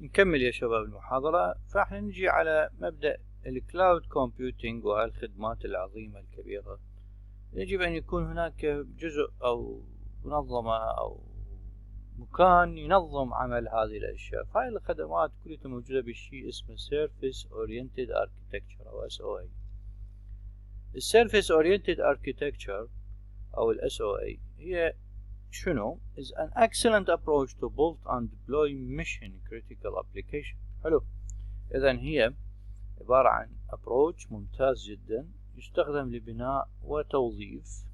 نكمل يا شباب المحاضرة. فاحنا نجي على مبدأ الكلاود كومبيوتينج وهالخدمات العظيمة الكبيرة. يجب أن يكون هناك جزء أو منظمة أو مكان ينظم عمل هذه الأشياء. فهاي الخدمات كلها موجودة بشيء اسمه Service Oriented Architecture أو SOA. Service Oriented Architecture أو ال SOA هي شنو؟ is an excellent approach to build and deploy mission critical application. حلو. إذن هي عبارة عن approach ممتاز جدا يستخدم لبناء وتوظيف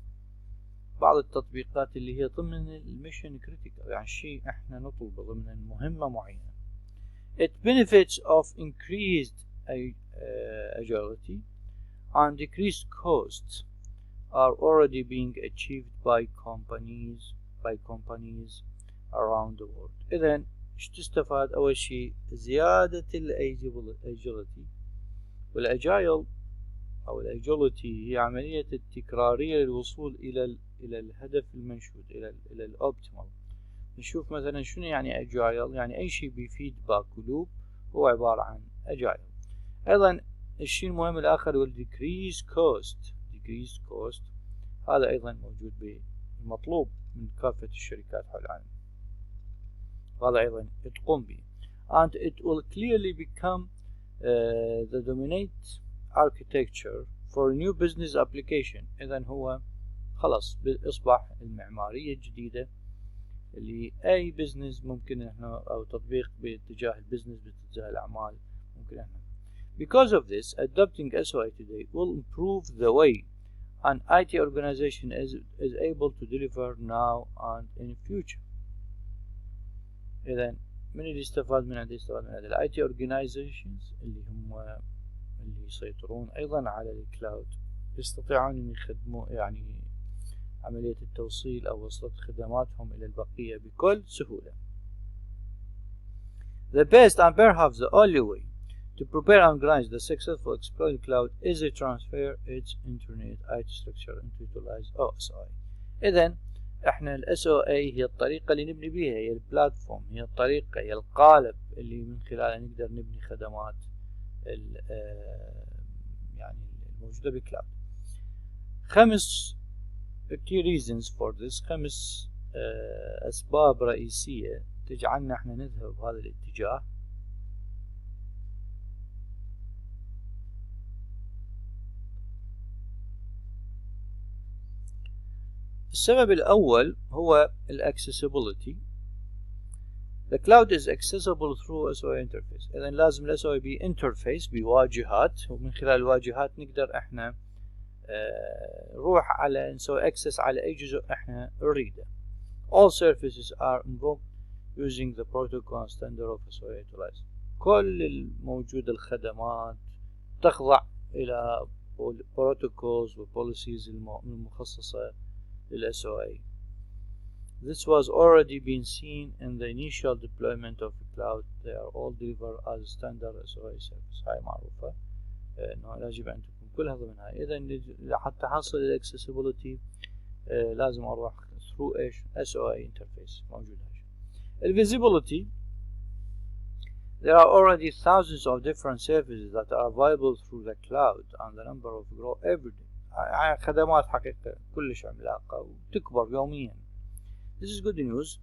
بعض التطبيقات اللي هي ضمن الميشن كريتيكال، يعني شيء احنا نطلبه ضمن مهمة معينة. It benefits of increased agility and decreased costs are already being achieved by companies around the world. إذن ايش تستفاد؟ أول شيء زيادة الagility، والagile أو الagility هي عملية التكرارية للوصول إلى الهدف المنشود، إلى الأوبتيمال. نشوف مثلا شنو يعني agile، يعني أي شيء بيفيد باك لوب هو عبارة عن agile. أيضا الشيء المهم الآخر هو decrease cost. هذا أيضا موجود بالمطلوب من كافة الشركات حول العالم، هذا أيضا تقوم به. and it will clearly become the dominant architecture for new business application. إذن هو خلاص أصبح المعمارية الجديدة اللي أي بزنس ممكن إحنا أو تطبيق باتجاه البزنس باتجاه الأعمال ممكن إحنا. Because of this, adopting SOA today will improve the way an IT organization is able to deliver now and in the future. إذن من اللي يستفاد من هذا؟ يستفاد من هذا ال IT organizations اللي يسيطرون أيضا على الكلاود، يستطيعون أن يخدموا يعني عملية التوصيل أو وصلة خدماتهم إلى البقية بكل سهولة. The best and perhaps the only way to prepare and organize the successful exploit cloud is to transfer its internet IT structure into utilize SOA. إذن احنا ال SOA هي الطريقة اللي نبني بيها، هي البلاتفورم، هي الطريقة، هي القالب اللي من خلاله نقدر نبني خدمات يعني الموجودة بالكلاود. 5 key reasons for this، 5 أسباب رئيسية تجعلنا احنا نذهب بهذا الاتجاه. السبب الأول هو accessibility. The cloud is accessible through SOA interface. إذن لازم ال SOA interface بواجهات، ومن خلال الواجهات نقدر احنا نروح على نسوي access على أي جزء احنا نريده. All services are invoked using the protocol and standard of SOA utilize. كل الموجود الخدمات تخضع إلى protocols و policies المخصصة لل SOA. This was already been seen in the initial deployment of the cloud. They are all delivered as standard SOA service. هاي معروفة إنه يجب أن تكون كلها ضمنها. إذا حتى حصل ال accessibility لازم أروح through إيش SOA interface موجود هاي. ال visibility، there are already thousands of different services that are available through the cloud and the number of grow every day. خدمات حقيقة كلش عملاقة وتكبر يوميا. This is good news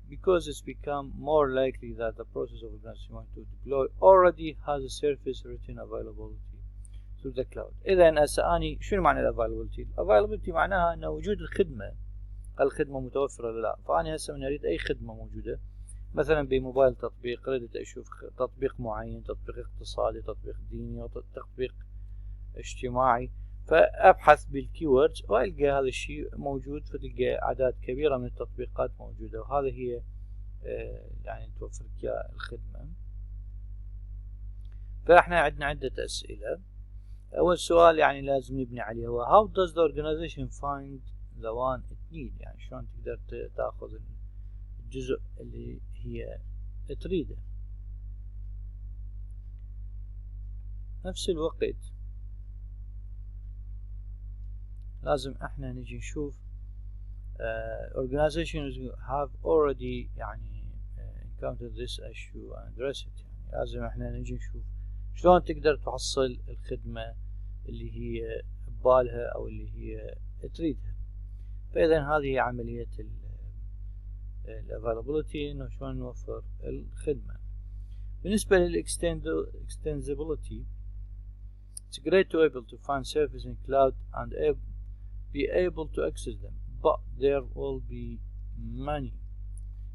because it's become more likely that the process of organization to deploy already has a service written availability through the cloud. إذا هسه أني شنو معنى ال availability؟ ال availability معناها أن وجود الخدمة متوفرة ولا لا. فأنا هسه من أريد أي خدمة موجودة، مثلا بموبايل تطبيق ردت أشوف تطبيق معين، تطبيق اقتصادي، تطبيق ديني، أو تطبيق اجتماعي، فأبحث بالكيوردز وألقى هذا الشيء موجود، فتلقى أعداد كبيرة من التطبيقات موجودة، وهذا هي يعني توفر لك الخدمة. فإحنا عندنا عدة أسئلة. أول سؤال يعني لازم نبني عليه هو how does the organization find the one it need؟ يعني شلون تقدر تأخذ الجزء اللي هي تريده. نفس الوقت لازم احنا نجي نشوف organizations have already يعني encounter this issue and address it. يعني لازم احنا نجي نشوف شلون تقدر تحصل الخدمة اللي هي ببالها او اللي هي تريدها. فاذا هذه عملية availability انه شلون نوفر الخدمة. بالنسبة extensibility, it's great to be able to find services in cloud and be able to access them, but there will be many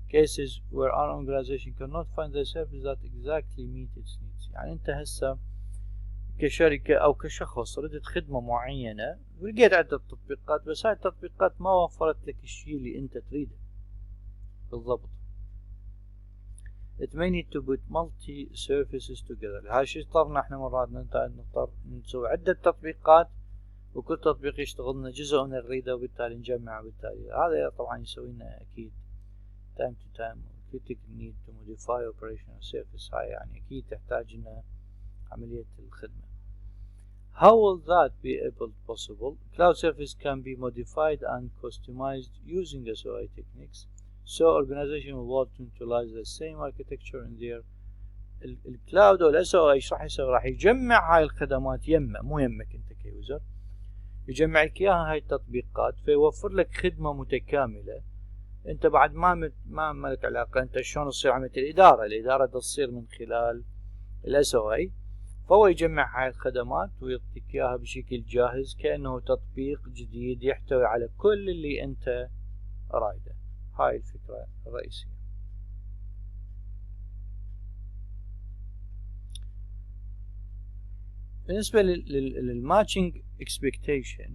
cases where our organization cannot find the service that exactly meet its needs. يعني انت هسه كشركة او كشخص ردت خدمة معينة ولقيت عدة تطبيقات، بس هاي التطبيقات ما وفرت لك الشيء اللي انت تريده بالضبط. It may need to put multi-services together. هاي الشيء اضطرنا احنا مرات نضطر نسوي عدة تطبيقات وكل تطبيق يشتغل لنا جزء نريده وبالتالي نجمع، وبالتالي هذا طبعا يسوي لنا اكيد time to time critical need to modify operational service. هاي يعني اكيد تحتاج لنا عملية الخدمة. How will that be possible? Cloud service can be modified and customized using SOA techniques, so organization will want to utilize the same architecture in their الكلاود او SOA. ايش راح يسوي؟ راح يجمع هاي الخدمات يمه، مو يمك انت كيوزر، يجمع لك اياها هاي التطبيقات فيوفر لك خدمة متكاملة. انت بعد ما لك علاقة انت شلون تصير عملية الإدارة تصير من خلال SOA، فهو يجمع هاي الخدمات ويعطيك اياها بشكل جاهز كأنه تطبيق جديد يحتوي على كل اللي انت رايده. هاي الفكرة الرئيسية. بالنسبة للmatching expectation,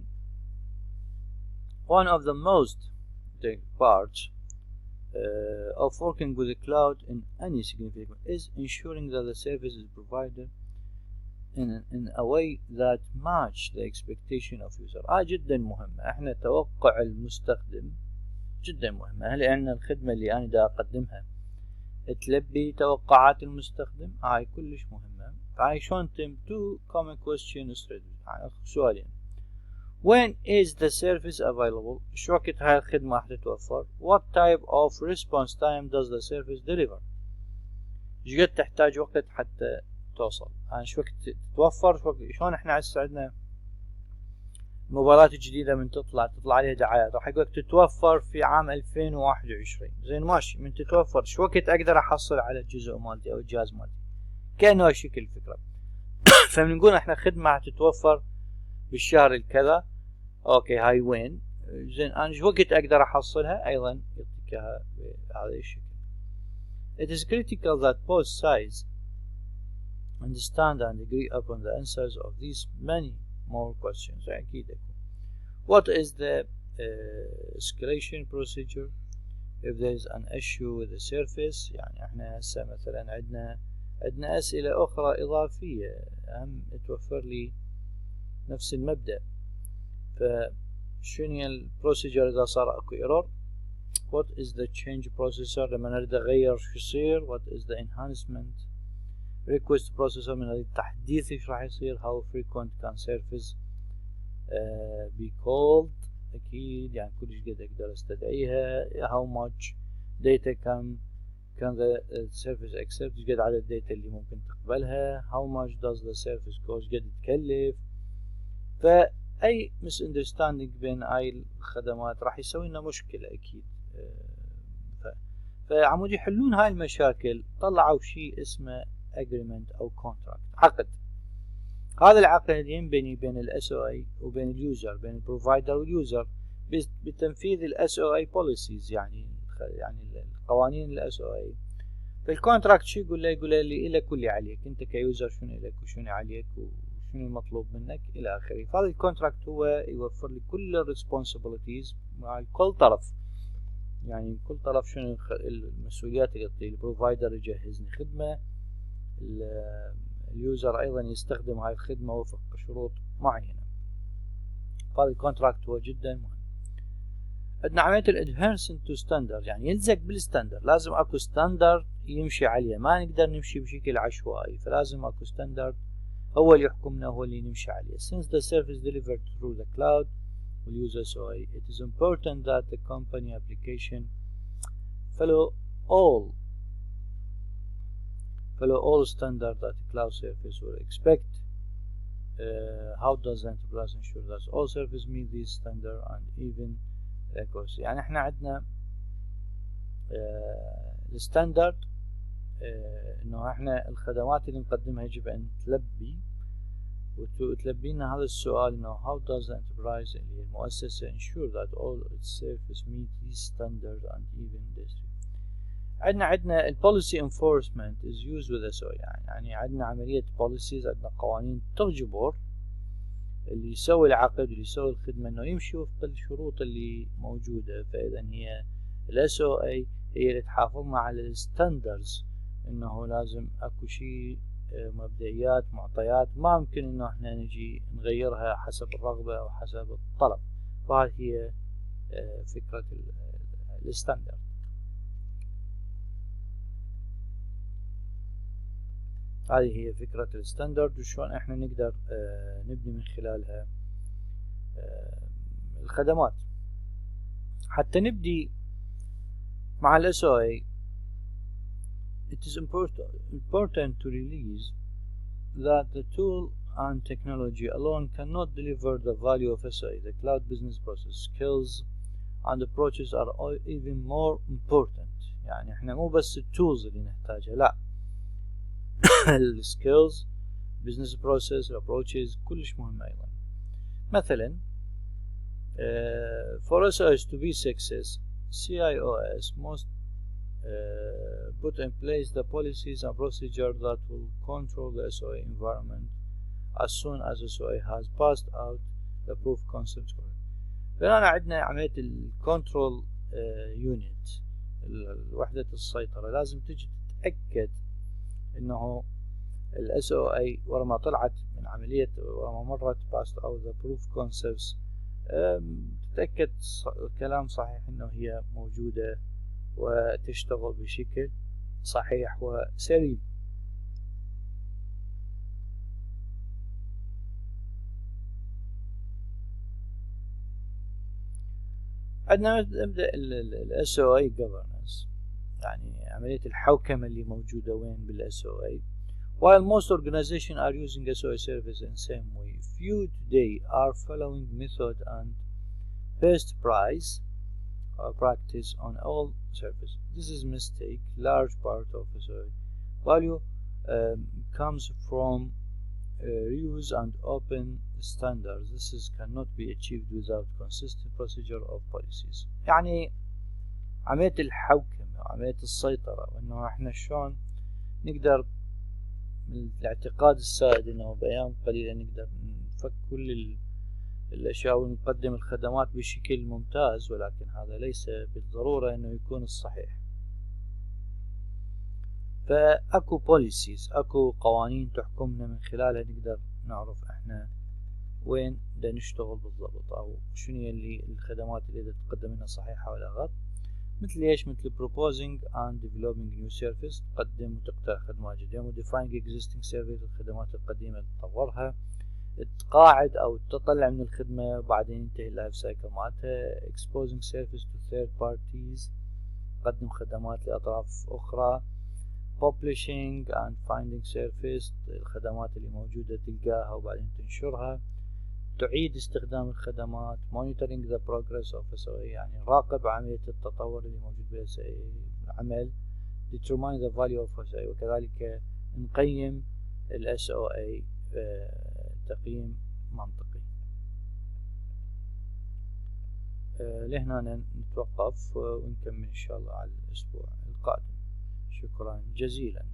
one of the most parts of working with the cloud in any significant is ensuring that the service is provided in a way that match the expectation of user. جدا مهمة. احنا توقع المستخدم جدا مهمة، لأن الخدمة اللي أنا دا أقدمها تلبي توقعات المستخدم، هاي كلش مهمة. هاي شلون تم two common questions يعني سؤالين. When is the service available? شو وقت هاي الخدمة راح تتوفر؟ What type of response time does the service deliver? ايش قد تحتاج وقت حتى توصل؟ يعني شو وقت تتوفر؟ شلون احنا هسه عندنا الموبايلات الجديدة من تطلع عليها دعايات راح يقولك تتوفر في عام 2021. زين ماشي، من تتوفر شو وقت اقدر احصل على الجزء مالتي او الجهاز مالتي؟ كأنه هالشكل الفكرة. فبنقول احنا خدمة هتتوفر بالشهر الكذا، اوكي هاي وين؟ زين انا شو وقت اقدر احصلها؟ ايضا يعطيك اياها بهذا الشكل. It is critical that both sides understand and agree upon the answers of these many more questions. أكيد أكون. What is the escalation procedure if there is an issue with the service؟ يعني احنا هسه مثلا عندنا أسئلة أخرى إضافية هم توفر لي نفس المبدأ. فشنو البروسيجر إذا صار أكو error؟ What is the change processor لما نريد أغير شو يصير؟ What is the enhancement request processor من التحديث ايش راح يصير؟ How frequent can service be called؟ أكيد يعني كلش قد أقدر أستدعيها. How much data can the service accept؟ ايش قد عدد الداتا اللي ممكن تقبلها؟ How much does the service cost؟ قد تكلف؟ فأي misunderstanding بين هاي الخدمات راح يسوي لنا مشكلة أكيد. فعمود يحلون هاي المشاكل طلعوا شيء اسمه agreement أو contract، عقد. هذا العقد ينبني بين ال SOA وبين اليوزر، بين البروفايدر واليوزر بتنفيذ ال SOA policies، يعني القوانين ال SOA. فالكونتراكت شو يقول له؟ يقول لي إلك واللي عليك، أنت كيوزر شنو إلك وشنو عليك وشنو المطلوب منك إلى آخره. فهذا الكونتراكت هو يوفر لي كل الريسبونسبيلتيز مع كل طرف، يعني كل طرف شنو المسؤوليات اللي يعطي البروفايدر يجهزني خدمة، اليوزر أيضا يستخدم هاي الخدمة وفق شروط معينة. فهذا الكونتراكت هو جدا مهم. عندنا عملية الادهيرنس تو ستاندرد، يعني يلزق بالستاندرد، لازم اكو ستاندرد يمشي عليه، ما نقدر نمشي بشكل عشوائي، فلازم اكو ستاندرد هو اللي يحكمنا، هو اللي نمشي عليه. Since the service delivered through the cloud will use SOA, it is important that the company application follow all follow all standards that cloud service will expect. How does the enterprise ensure that all services meet these standards and even accuracy؟ يعني احنا عندنا الستاندرد انه احنا الخدمات اللي نقدمها يجب ان تلبي لنا هذا السؤال انه how does the enterprise اللي هي المؤسسة ensure that all its services meet these standards and even this. عندنا policy enforcement is used with SOA، يعني عندنا عملية policies، عندنا قوانين تجبر اللي يسوي العقد واللي يسوي الخدمة انه يمشي وفق الشروط اللي موجودة. فاذا هي SOA هي اللي تحافظنا على الستاندرز، انه لازم اكو شيء مبدئيات معطيات ما ممكن انه احنا نجي نغيرها حسب الرغبة او حسب الطلب. فهذه هي فكرة الستاندرد. هذه هي فكرة الستاندرد وشون احنا نقدر نبني من خلالها الخدمات. حتى نبدي مع ال SOA it is important to realize that the tool and technology alone cannot deliver the value of SOA. The cloud business process skills and approaches are even more important. يعني احنا مو بس التولز اللي نحتاجها، لا السكيلز business process approaches كلش مهمة أيضا. مثلا for SOS to be success CIOS must put in place the policies and procedures that will control the SOA environment as soon as SOA has passed out the proof concept. فهنا عندنا عملية الكنترول يونت، وحدة السيطرة، لازم تجي تتأكد انه ال SOA ورا ما طلعت من عملية ورا ما مرت passed out the proof concepts تتأكد كلام صحيح انه هي موجودة وتشتغل بشكل صحيح وسليم. عندنا نبدأ ال SOA governance، يعني عملية الحوكمة اللي موجودة وين بال SOA. While most organizations are using SOA service in the same way, few today are following method and best practice on all services. This is a mistake. Large part of SOA value comes from reuse and open standards. This cannot be achieved without consistent procedure of policies. يعني عملية الحوكمة وعملية السيطرة، وإنه إحنا شلون نقدر من الاعتقاد السائد إنه بأيام قليلة نقدر نفك كل الأشياء ونقدم الخدمات بشكل ممتاز، ولكن هذا ليس بالضرورة إنه يكون الصحيح. فأكو policies، أكو قوانين تحكمنا من خلالها نقدر نعرف إحنا وين بدنا نشتغل بالضبط، أو شنو اللي الخدمات اللي تقدم لنا صحيحة ولا غلط. مثل ايش؟ مثل proposing and developing new service، تقدم وتقترح خدمات جديدة. modifying existing service، الخدمات القديمة تطورها. تقاعد أو تطلع من الخدمة وبعدين ينتهي اللايف سايكل مالتها. exposing service to third parties، تقدم خدمات لأطراف أخرى. publishing and finding service، الخدمات اللي موجودة تلقاها وبعدين تنشرها. تعيد استخدام الخدمات. monitoring the progress of SOA، يعني راقب عملية التطور اللي موجود بالعمل. determine the value of SOA، وكذلك نقيم ال SOA تقييم منطقي. لهنا نتوقف ونكمل إن شاء الله على الأسبوع القادم. شكرا جزيلا.